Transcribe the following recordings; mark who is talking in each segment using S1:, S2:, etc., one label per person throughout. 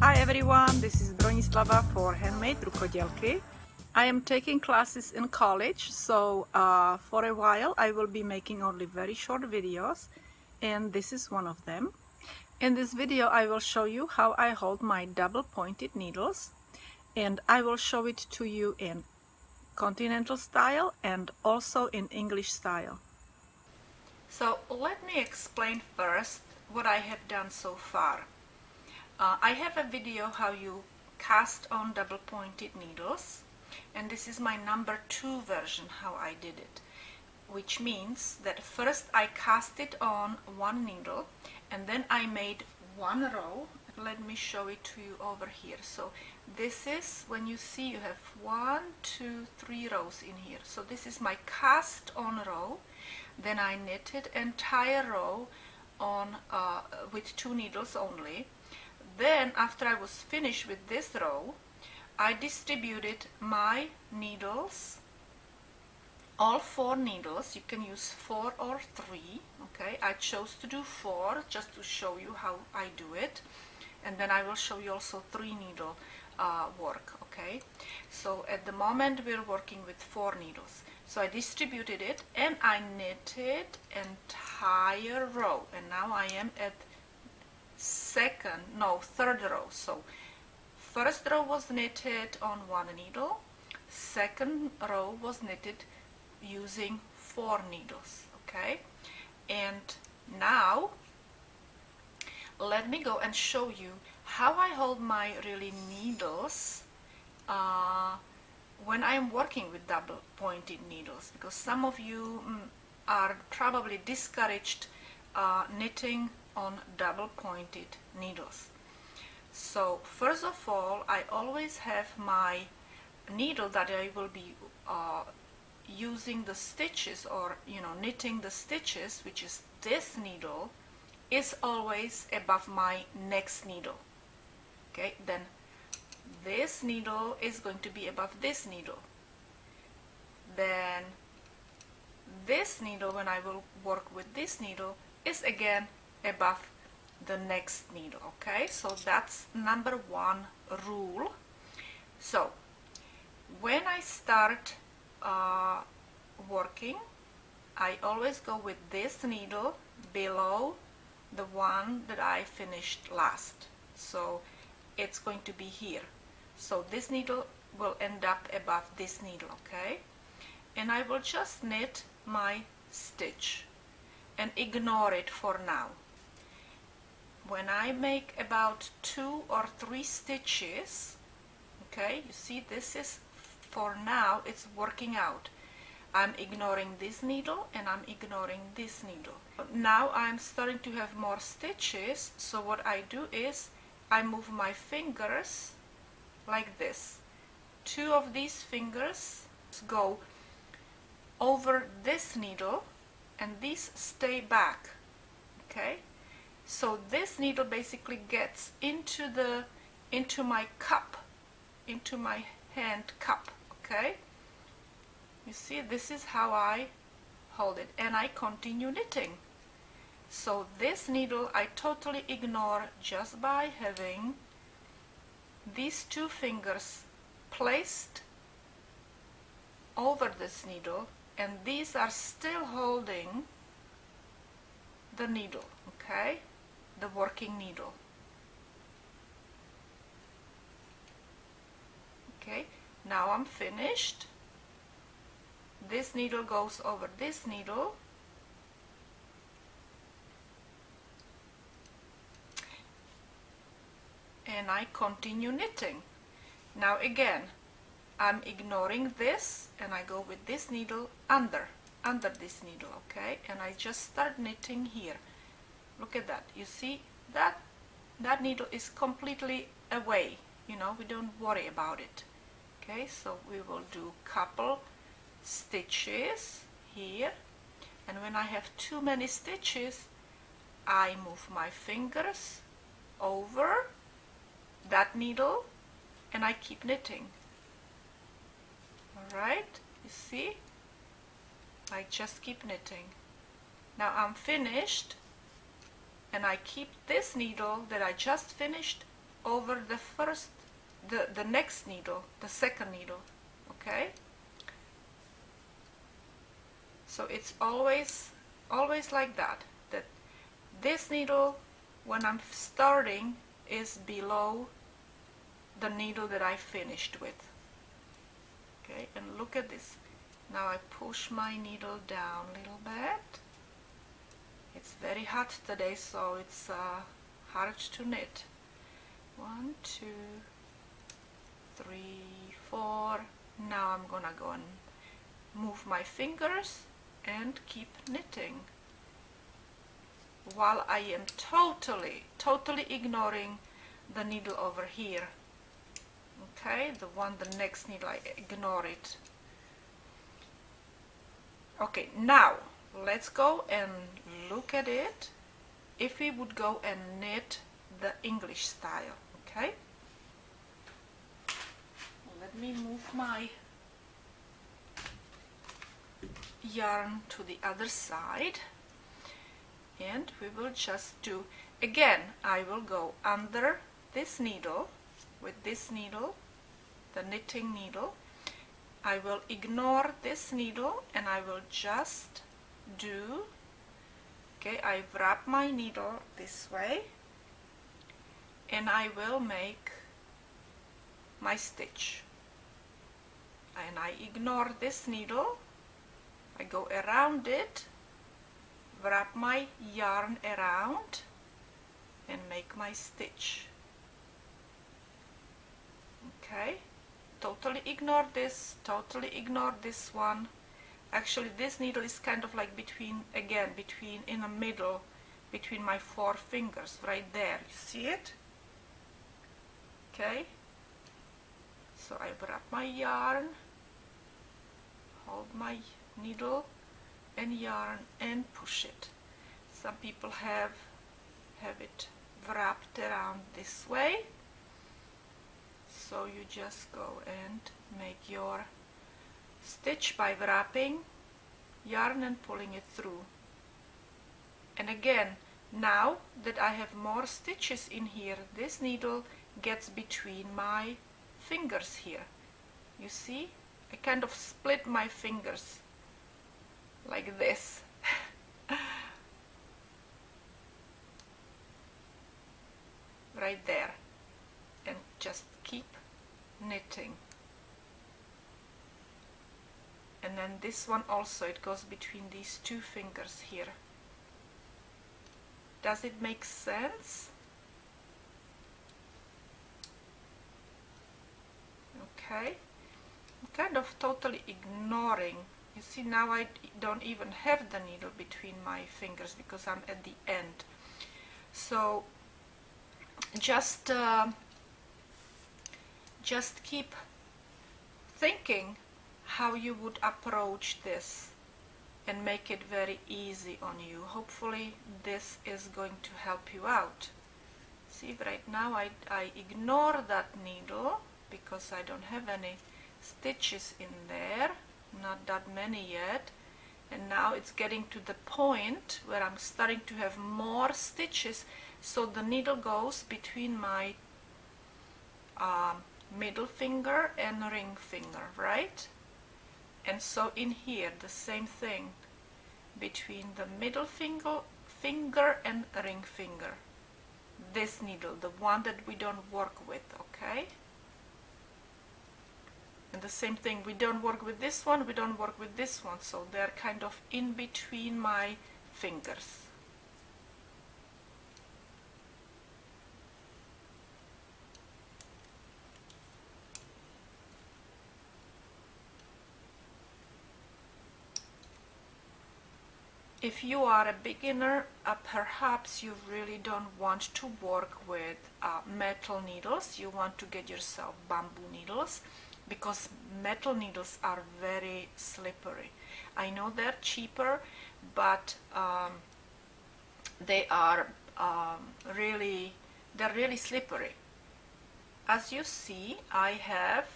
S1: Hi everyone, this is Bronislava for HandMadeRukodelky. I am taking classes in college, so for a while I will be making only very short videos, and this is one of them. In this video I will show you how I hold my double pointed needles, and I will show it to you in Continental style and also in English style. So let me explain first what I have done so far. I have a video how you cast on double pointed needles, and this is my number 2 version how I did it, which means that first I cast it on one needle and then I made one row. Let me show it to you over here. So this is when you see you have 1, 2, 3 rows in here. So this is my cast on row. Then I knitted entire row on with 2 needles only. Then after I was finished with this row, I distributed my needles, all 4 needles. You can use 4 or 3, okay? I chose to do 4 just to show you how I do it, and then I will show you also 3 needle work, okay? So at the moment we're working with 4 needles. So I distributed it and I knitted entire row, and now I am at third row. So first row was knitted on 1 needle, second row was knitted using 4 needles, okay? And now let me go and show you how I hold my really needles when I am working with double pointed needles, because some of you are probably discouraged knitting on double pointed needles. So first of all, I always have my needle that I will be using the stitches, or knitting the stitches, which is this needle, is always above my next needle. Okay, then this needle is going to be above this needle. Then this needle, when I will work with this needle, is again above the next needle, okay? So that's number 1 rule. So when I start working, I always go with this needle below the one that I finished last. So it's going to be here. So this needle will end up above this needle, okay? And I will just knit my stitch and ignore it for now. When I make about 2 or 3 stitches, okay, you see this is, for now it's working out. I'm ignoring this needle and I'm ignoring this needle. Now I'm starting to have more stitches, so what I do is I move my fingers like this. 2 of these fingers go over this needle and these stay back, okay? So this needle basically gets into my cup, into my hand cup, okay? You see, this is how I hold it, and I continue knitting. So this needle I totally ignore just by having these 2 fingers placed over this needle, and these are still holding the needle, okay? The working needle. Okay, now I'm finished. This needle goes over this needle, and I continue knitting. Now again, I'm ignoring this and I go with this needle under this needle, okay? And I just start knitting here. Look at that. You see that needle is completely away, we don't worry about it. Okay, so we will do couple stitches here, and when I have too many stitches, I move my fingers over that needle and I keep knitting. Alright, you see? I just keep knitting. Now I'm finished, and I keep this needle that I just finished over the next needle, the second needle, okay? So it's always like that, that this needle, when I'm starting, is below the needle that I finished with. Okay, and look at this. Now I push my needle down a little bit. It's very hot today, so it's hard to knit. 1, 2, 3, 4. Now I'm gonna go and move my fingers and keep knitting while I am totally ignoring the needle over here. Okay, the next needle, I ignore it. Okay, now let's go and look at it if we would go and knit the English style. Okay, let me move my yarn to the other side, and we will just do, again, I will go under this needle with this needle, the knitting needle. I will ignore this needle and I will just do, okay, I wrap my needle this way and I will make my stitch, and I ignore this needle, I go around it, wrap my yarn around and make my stitch. Okay, totally ignore this, totally ignore this one. Actually this needle is kind of like between in the middle between my 4 fingers, right there, you see it? Okay, so I wrap my yarn, hold my needle and yarn and push it. Some people have it wrapped around this way, so you just go and make your stitch by wrapping yarn and pulling it through. And again, now that I have more stitches in here, this needle gets between my fingers here. You see, I kind of split my fingers like this. Right there, and just keep knitting. And then this one also, it goes between these 2 fingers here. Does it make sense? Okay, I'm kind of totally ignoring. You see, now I don't even have the needle between my fingers because I'm at the end. So just keep thinking how you would approach this and make it very easy on you. Hopefully this is going to help you out. See, right now I ignore that needle because I don't have any stitches in there, not that many yet, and now it's getting to the point where I'm starting to have more stitches, so the needle goes between my middle finger and ring finger, right? And so in here the same thing between the middle finger and ring finger, this needle, the one that we don't work with, okay? And the same thing, we don't work with this one, we don't work with this one, so they're kind of in between my fingers. If you are a beginner, perhaps you really don't want to work with metal needles. You want to get yourself bamboo needles, because metal needles are very slippery. I know they're cheaper, but they're really slippery. As you see, I have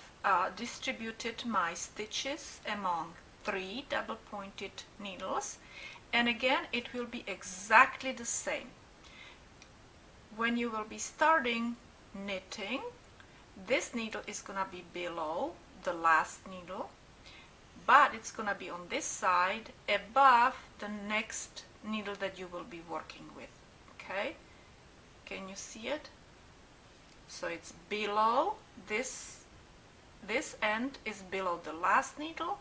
S1: distributed my stitches among 3 double-pointed needles, and again it will be exactly the same. When you will be starting, knitting, this needle is gonna be below the last needle, but it's gonna be on this side above the next needle that you will be working with. Okay, can you see it? So it's below this end is below the last needle,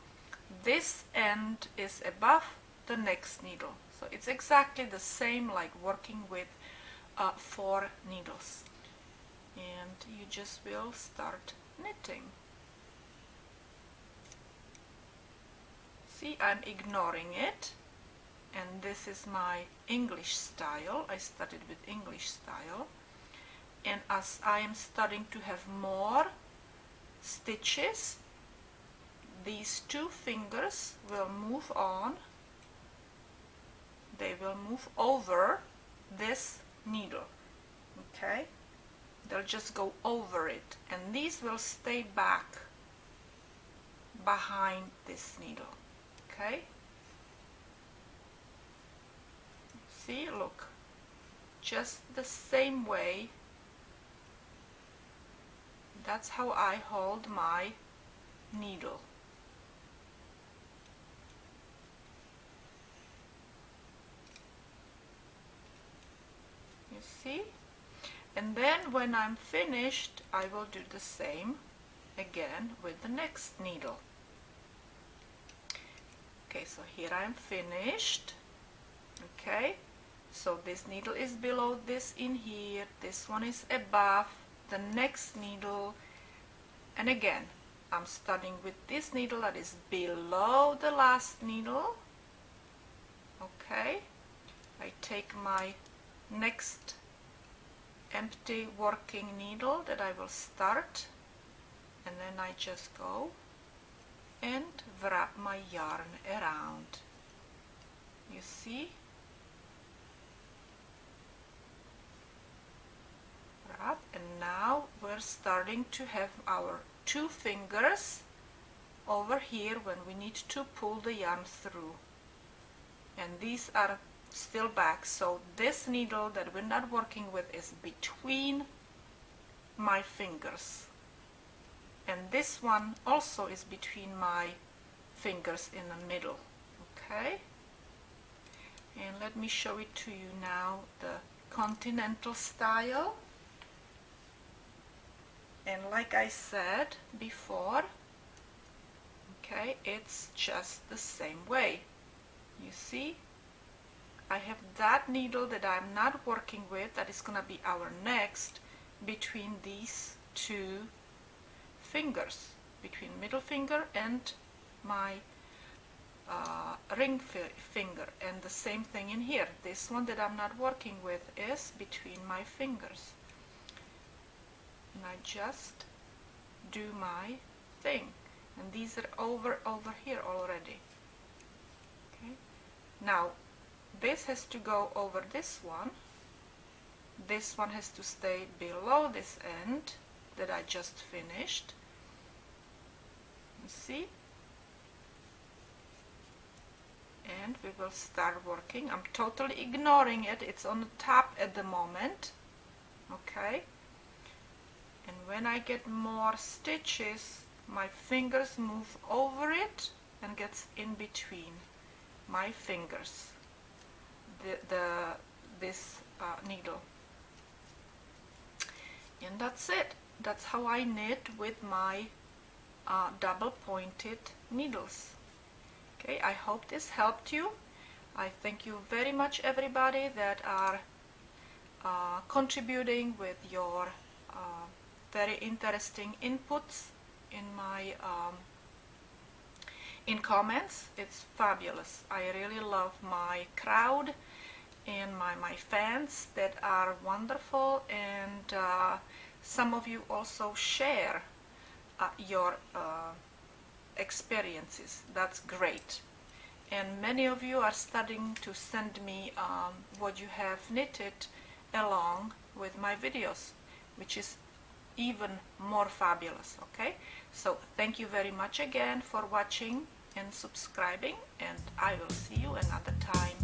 S1: this end is above the next needle. So it's exactly the same like working with 4 needles. And you just will start knitting. See, I'm ignoring it, and this is my English style. I started with English style, and as I am starting to have more stitches, these 2 fingers will move on. They will move over this needle. Okay, they'll just go over it, and these will stay back behind this needle. Okay, see, look, just the same way. That's how I hold my needle. You see? And then when I'm finished, I will do the same again with the next needle. Okay, so here I'm finished. Okay, so this needle is below this in here, this one is above the next needle, and again I'm starting with this needle that is below the last needle. Okay, I take my next empty working needle that I will start, and then I just go and wrap my yarn around. You see? Wrap, and now we're starting to have our 2 fingers over here when we need to pull the yarn through, and these are still back. So this needle that we're not working with is between my fingers, and this one also is between my fingers in the middle. Okay, and let me show it to you now, the Continental style. And like I said before, okay, it's just the same way. You see, I have that needle that I'm not working with, that is gonna be our next, between these 2 fingers, between middle finger and my ring finger. And the same thing in here, this one that I'm not working with is between my fingers, and I just do my thing, and these are over here already. Okay, now this has to go over this one has to stay below this end that I just finished. You see, and we will start working. I'm totally ignoring it, it's on the top at the moment. Okay, and when I get more stitches, my fingers move over it and gets in between my fingers, this needle. And that's it. That's how I knit with my double pointed needles. Okay, I hope this helped you. I thank you very much, everybody that are contributing with your very interesting inputs in my in comments. It's fabulous. I really love my crowd and my fans that are wonderful, and some of you also share your experiences. That's great. And many of you are starting to send me what you have knitted along with my videos, which is even more fabulous. Okay, so thank you very much again for watching and subscribing, and I will see you another time.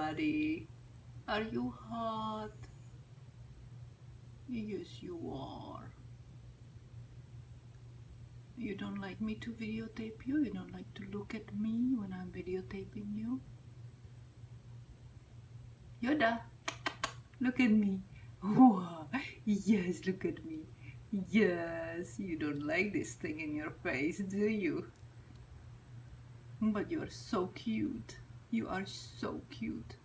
S1: buddy? Are you hot? Yes, you are. You don't like me to videotape you? You don't like to look at me when I'm videotaping you? Yoda, look at me. Wow. Yes, look at me. Yes, you don't like this thing in your face, do you? But you're so cute. You are so cute.